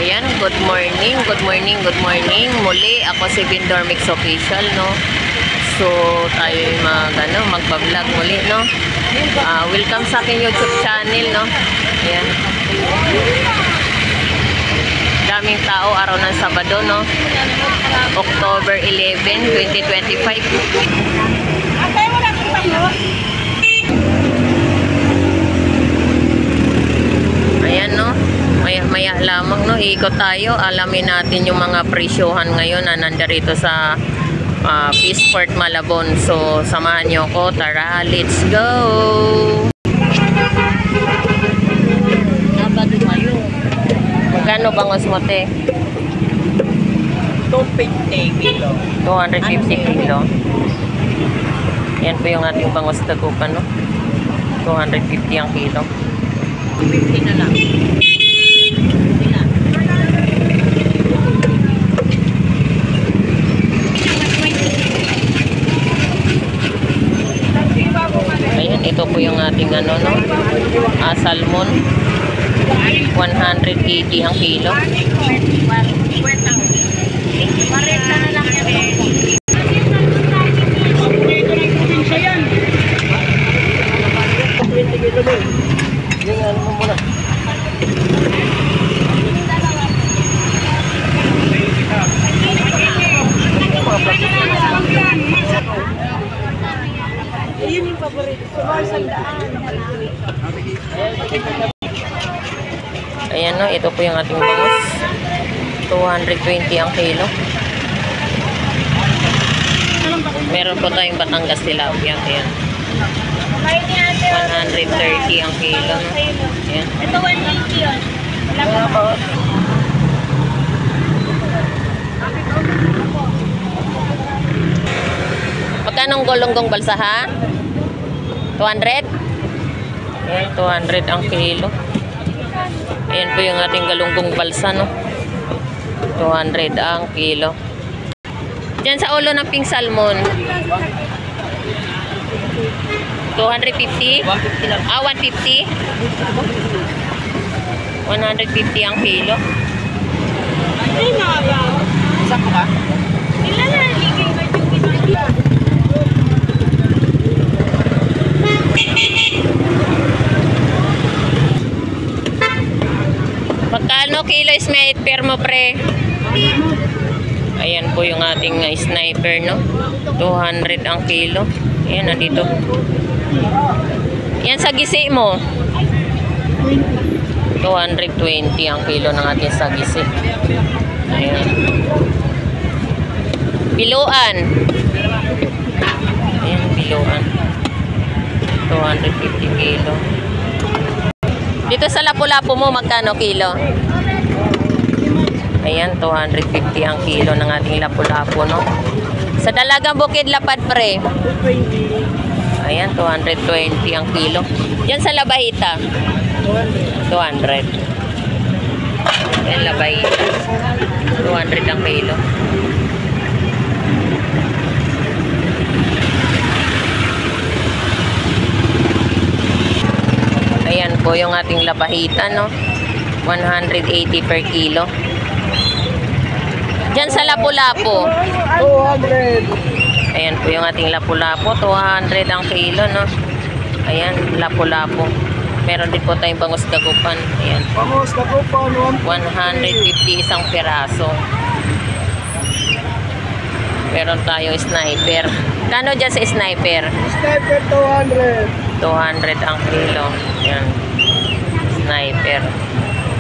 Ayan, good morning, good morning, good morning. Muli, ako si Vendor Mix Official, no? So, tayo magpa-vlog muli, no? Welcome sa aking YouTube channel, no? Ayan. Daming tao, araw ng Sabado, no? October 11, 2025. Ayan, no? Maya lamang, no? Ikot tayo. Alamin natin yung mga presyohan ngayon na nandarito sa Peaceport, Malabon. So, samahan nyo ko. Tara, let's go! Magkano bangos mo, te? 250 kilo. 250 kilo. Yan po yung ating bangos tagupan, no? 250 ang kilo. 50 na lang. Ayan, ito po yung ating no? Salmon. 180 ang kilo. 40 na lang yan. Yun yung paborito. Ayan, no, ito po yung ating bangus. 220 ang kilo. Meron po tayong Batangas tilapia. Ayan. 130 ang kilo, no? Ayan. Ito 180 yun. Wala pa. Magkano ang golonggong balsa, ha? 200? Ayan, 200 ang kilo. Ayan po yung ating galunggong balsa, no? 200 ang kilo. Diyan sa ulo ng pink salmon. 250? 150 lang. 150? 150 ang kilo. Ay, mga ba? Isa ko ka? Ilan na ligay ba yung pinagyan? Magkano kilo sniper mo, pre? Ayan po yung ating sniper, no? 200 ang kilo. Ayan, nandito. Yan sa gisi mo. 220 ang kilo ng ating sagisi. Ayan. Biluan. Ayan, biluan. 250 kilo. Dito sa lapu-lapu mo, magkano kilo? Ayan, 250 ang kilo ng ating lapu-lapu, no? Sa Dalagang Bukid, Lapad, pre. 220. Ayan, 220 ang kilo. Diyan sa Labahita. 200. Ayan, Labahita. 200 ang kilo. Ayan po yung ating Labahita, no? 180 per kilo. Diyan sa Lapu-Lapu. 200. Ayan po yung ating Lapu-Lapu. 200 ang kilo, no? Ayan, Lapu-Lapu. Meron din po tayong bangus dagupan. Ayan. Bangus dagupan, 150 isang piraso. Meron tayong sniper. Kano dyan sa sniper? Sniper 200. 200 ang kilo. Ayan. Sniper.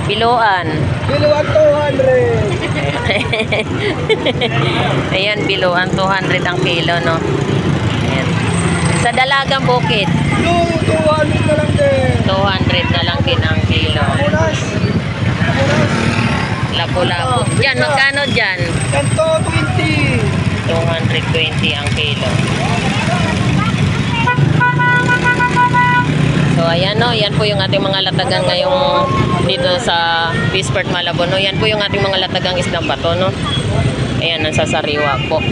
Biluan. Biluan 200. Ayan, biluan 200 ang kilo, no? Ayan. Sa Dalagang Bukid, 200 na lang din. 200 na lang din ang kilo. Amuras. Lapu-lapu. Diyan, magkano dyan? Kanto 20. 220 ang kilo. So, ayan, no? Yan po yung ating mga latagan ngayong dito sa Peaceport, Malabon, no? Yan po yung ating mga latagang isdang bato, no? Ayan, nasa sariwa po.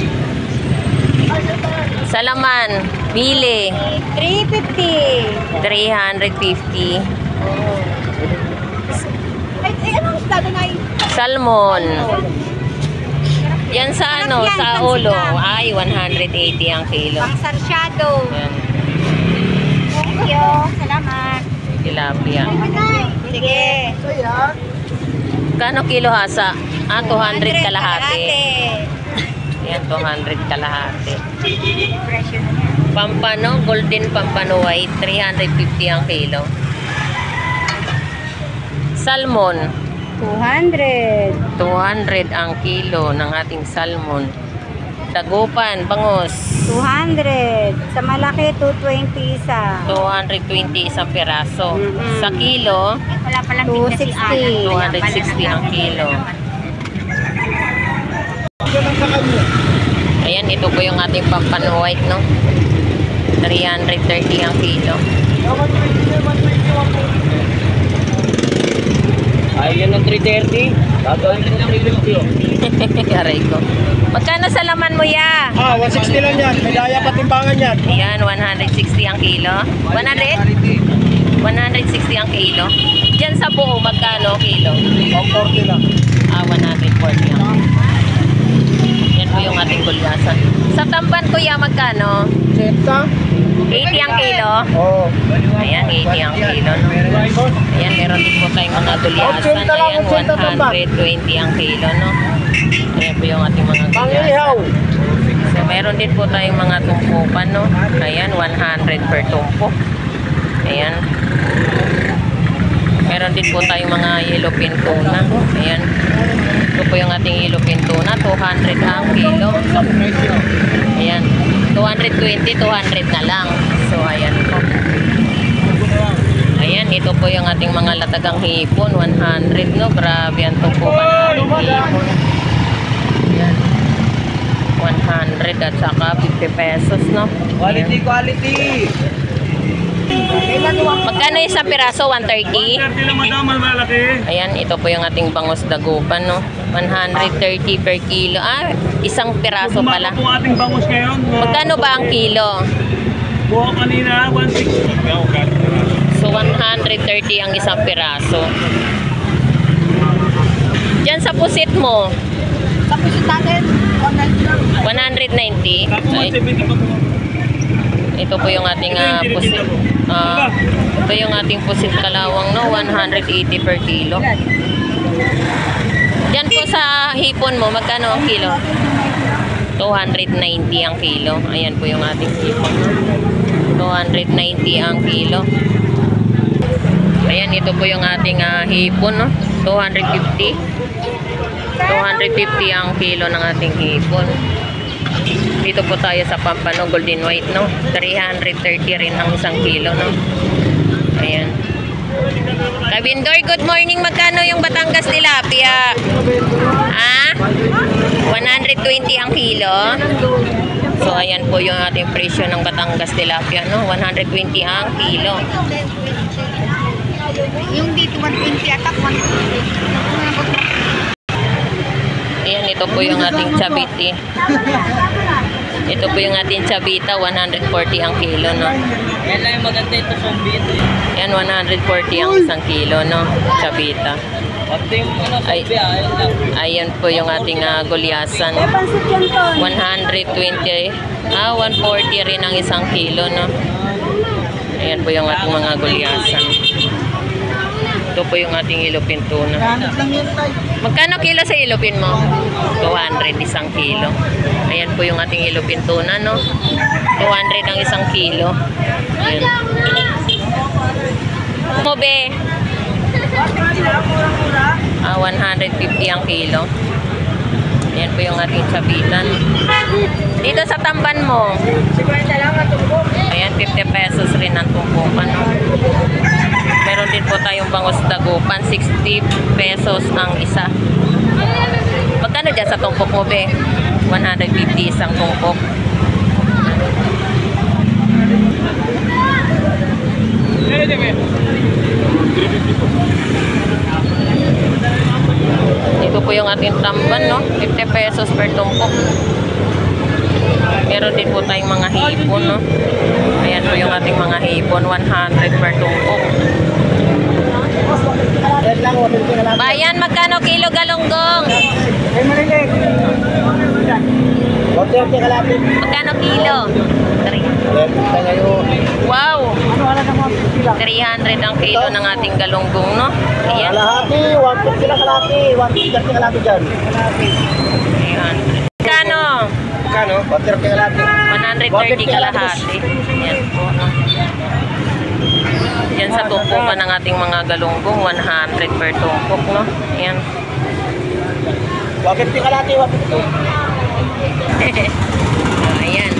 Salaman, bili. 350. 350. Ay, anong estado na yun? Salmon. Yan sa ano, sa ulo. Ay, 180 ang kilo. Pang sarsyado. Yan. Thank you. Salamat. Tilapia. Sige. Kano kilo hasa? 200 kalahati. Yan, 200 kalahati. Presyo na yan. Pampano, golden pampano white, 350 ang kilo. Salmon, 200. 200 ang kilo ng ating salmon. Dagupan, bangus, 200. Sa malaki, 220 isa. 220 isang piraso. Sa kilo, Wala palang 260. 260 ang kilo. Ayan, ito po yung ating pampano white, no? 330 ang kilo. Ay, yan ang 330. Gagawin ko ng 350. Aray ko. Magkano sa laman mo, ya? 160 lang yan. May daya patimbangan yan. Ayan, 160 ang kilo. 100? 160 ang kilo. Diyan sa buo, magkano kilo? 140 lang. 140 ang kilo. Yan po yung ating gulyasan. Sa tamban, kuya, magkano? Seta? 80 ang kilo. Oo. Ayan, 80 ang kilo, no? Ayan, meron din po tayong mga gulyasan. Ayan, 120 ang kilo, no? Ayan po yung ating mga Pangihaw. gulyasan. So, meron din po tayong mga tumpukan, no? Ayan, 100 per tumpok. Ayan. Meron din po tayong mga yellow pin tuna. Ayan. Ito po yung ating yellow pin tuna. 200 ang kilo. Ayan. 220, 200 na lang. So, ayan po. Ayan, ito po yung ating mga latagang hipon. 100, no? Grabe ang tumpukan natin hipon. Ayan. 100 at saka 50 pesos, no? Quality, Ayan. quality. Magkano isang piraso? 130? 130 lang madam, malaki. Ayan, ito po yung ating bangus dagupan, no? 130 per kilo. Isang piraso pala. Kung ating bangus ngayon. Magkano ba ang kilo? Buha kanina, 160. So, 130 ang isang piraso. Diyan sa pusit mo, Sa pusit natin, 190. Tapos Ay, 170 pa po. ito po yung ating pusit. Ito yung ating pusit kalawang, no? 180 per kilo. Diyan po sa hipon mo, magkano ang kilo? 290 ang kilo. Ayan po yung ating hipon. 290 ang kilo. Ayan, ito po yung ating hipon, no? 250. 250 ang kilo ng ating hipon. Dito po tayo sa Pampano Golden White, no? 330 rin ang isang kilo, no? Ayan. Kabindor, good morning. Magkano yung Batangas tilapia? 120 ang kilo. So, ayan po yung ating presyo ng Batangas tilapia, no? 120 ang kilo. yung dito 120 atak 120. Ayan, ito po yung ating chabiti. Ito po yung ating chabita, 140 ang kilo, no? Yan lang yung maganda ito sa bito. Yan, 140 ang isang kilo, no? Chabita. Pati yung Ay, ayun lang. ayan po yung ating gulyasan. 120, 140 rin ang isang kilo, no? Ayan po yung ating mga gulyasan. Ito po yung ating ilupin tuna. Magkano kilo sa ilupin mo? 200 isang kilo. Ayan po yung ating ilupin tuna, no? 200 ang isang kilo. Ayan. Mobe. 150 ang kilo. Ayan po yung ating sabitan. Dito sa tamban mo. Ayan, 50 pesos rin ang tumpukan, no? Meron din po tayong bangus dagupan, 60 pesos ang isa. Magkano dyan sa tumpok mo, be? 150 isang tumpok. Ito po yung ating tamban, no? 50 pesos per tumpok. Meron din po tayong mga hipon, no? Ayan po yung ating mga hipon, 100 per tumpok. Yan lang, 150 kalapit. Bayan, magkano kilo galunggong? Ay, marilig. 130 kalapit. Magkano kilo? 3. Yan, kita ngayon. Wow! Ano, wala na 150 lang. 300 ang kilo ng ating galunggong, no? Ayan. Kalahati, 150 lang kalapit. 130 kalapit dyan. 300. Magkano? Kano? 130 kalapit. 130 kalahati. Yan po, no? Yan sa tumpukan ng ating mga galunggong, 100 per tumpok, no? Ayan. 150 kalapit, 150. Ayan.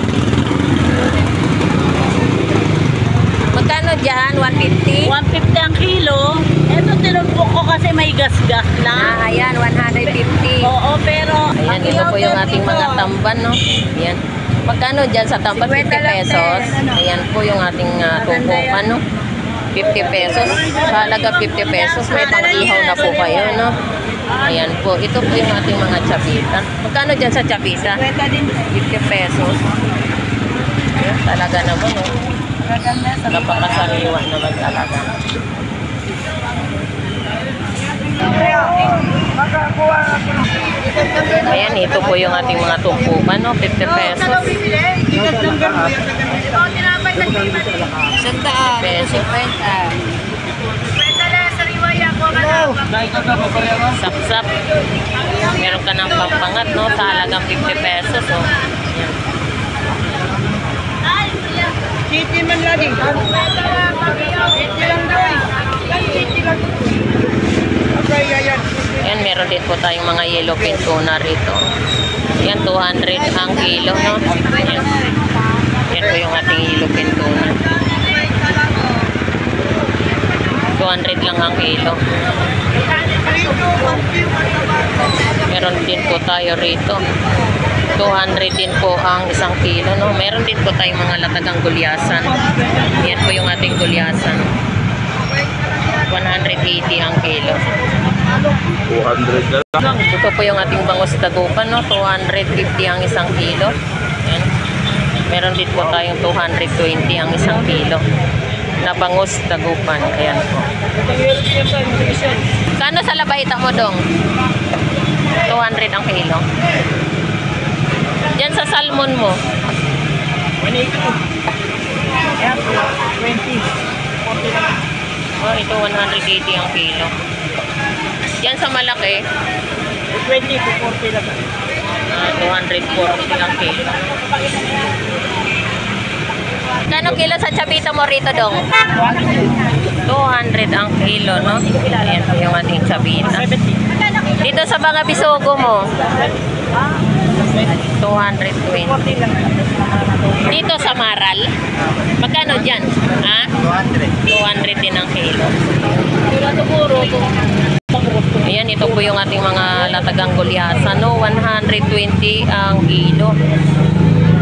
Magkano dyan? 150? 150 ang kilo. Ito tinumpok ko kasi may gas-gas lang. Ayan, 150. Oo, pero... Ayan, ito po yung ating mga tamban, no? Ayan. Magkano dyan sa tamban? 50 pesos. Ayan po yung ating tumpukan, no? 50 pesos. Sa halaga 50 pesos, may pang-ihaw na po kayo, no? Ayan po. Ito po yung ating mga chabita. Magkano dyan sa chabita? 50 pesos. Ayan, talaga naman, no? Napakasariwa naman talaga. Ayan, ito po yung ating mga tumpukan, no? 50 pesos. Pesos. Sap-sap. Meron ka ng pampangat, no? Sa halagang 50 pesos, oh. Ayan. City man lagi. City lang doy. City lang. Okay, ayan. Ayan, meron din po tayong mga yellow pin tuna rito. Ayan, 200 ang kilo, no? Ayan. Ayan po yung ating yellow pin tuna. 200 lang ang kilo. Meron din po tayo rito. 200 din po ang isang kilo, no? Meron din po tayong mga latagang gulyasan. Ayan po yung ating gulyasan. 180 ang kilo. 200 na lang. Ito po yung ating bangus dagupan, no? 250 ang isang kilo. Ayan. Meron din po tayong 220 ang isang kilo na bangus dagupan. Ayan po. Kano sa labayta mo, Dong? 200 ang kilo. Diyan sa salmon mo? 180. Ayan, 20. Oh, ito 180 ang kilo. Diyan sa malaki? 20 to 40 lang. 240 ang kilo. Kano kilo sa chabita mo rito, Dong? 200 ang kilo, no? Ayan po yung ating chabita. Dito sa mga bisogo mo? 220. Dito sa Maral? Magkano dyan? Ha? 200 din ang kilo. Ayan, ito po yung ating mga latagang gulyasan, no? 120 ang kilo.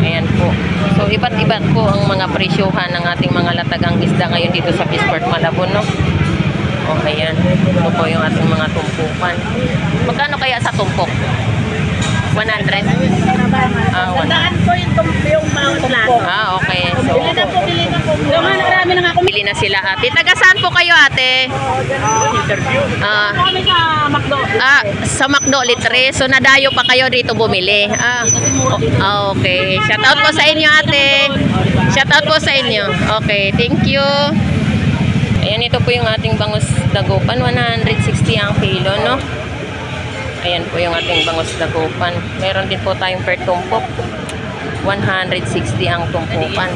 Ayan po. So, iba't-iba po ang mga presyuhan ng ating mga latagang isda ngayon dito sa Peaceport Malabon, no? O, ayan. Ito po yung ating mga tumpukan. Magkano kaya sa tumpok? 100? Ah, 100. Saan po yung bawat lahat? Ah, okay. So, Bili na po, bili na po. Marami na nga ako. bili na sila, ate. Taga saan po kayo, ate? Ah, Kami sa McDo. sa McDo Litre. So, nadayo pa kayo dito bumili. Okay. Shout out po sa inyo, ate. Shout out po sa inyo. Okay, thank you. Ayan, ito po yung ating bangus dagupan. 160 ang kilo, no? Ayan po yung ating bangus dagupan. Meron din po tayong per tumpok. 160 ang tumpukan.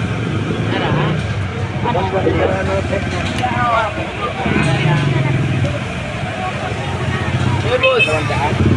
Boss.